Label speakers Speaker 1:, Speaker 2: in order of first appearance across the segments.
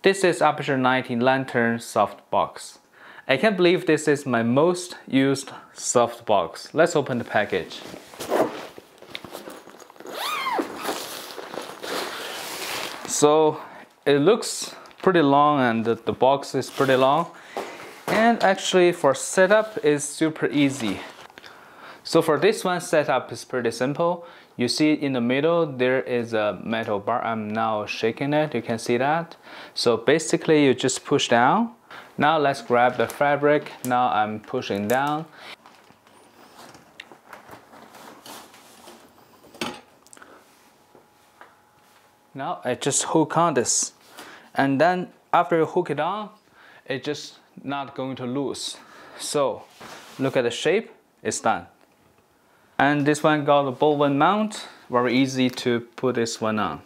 Speaker 1: This is Aputure 19 Lantern Softbox. I can't believe this is my most used softbox. Let's open the package. So it looks pretty long and the box is pretty long. And actually for setup is super easy. So for this one, setup is pretty simple. You see in the middle there is a metal bar. I'm now shaking it, you can see that. So basically you just push down. Now let's grab the fabric. Now I'm pushing down. Now I just hook on this. And then after you hook it on, it's just not going to loose. So look at the shape, it's done. And this one got a bowline mount, very easy to put this one on.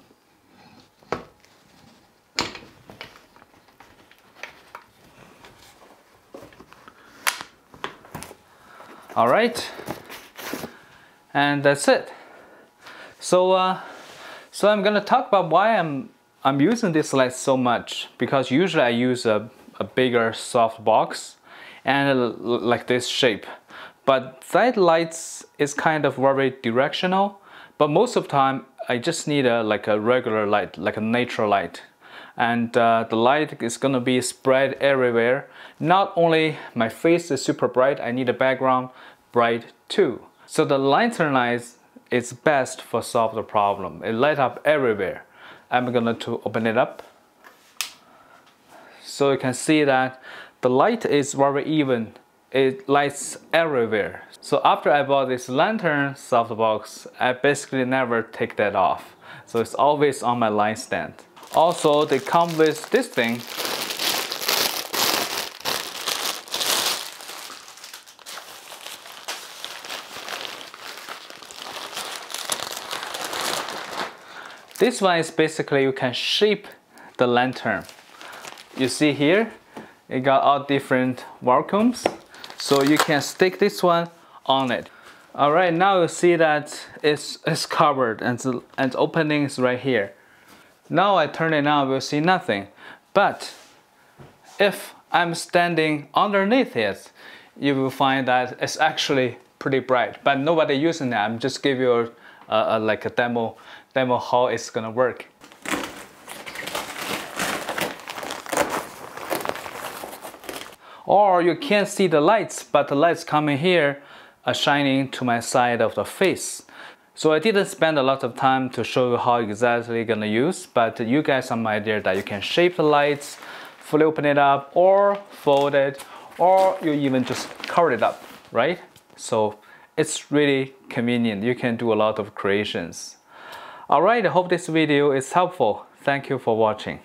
Speaker 1: All right, and that's it. So I'm gonna talk about why I'm using this light so much, because usually I use a bigger soft box and like this shape. But that lights is kind of very directional, but most of the time I just need like a regular light, like a natural light. And the light is gonna be spread everywhere. Not only my face is super bright, I need a background bright too. So the lantern light is best for solve the problem. It light up everywhere. I'm gonna open it up. So you can see that the light is very even. It lights everywhere. So after I bought this lantern softbox, I basically never take that off. So it's always on my light stand. Also, they come with this thing. This one is basically you can shape the lantern. You see here, it got all different vacuums. So you can stick this one on it. All right, now you see that it's covered and the opening is right here. Now I turn it on, we'll see nothing. But if I'm standing underneath it, you will find that it's actually pretty bright. But nobody using that. I'm just give you like a demo how it's gonna work. Or you can't see the lights, but the lights coming here are shining to my side of the face. So I didn't spend a lot of time to show you how exactly gonna use, but you get some idea that you can shape the lights, fully open it up, or fold it, or you even just cover it up, right? So it's really convenient. You can do a lot of creations. All right, I hope this video is helpful. Thank you for watching.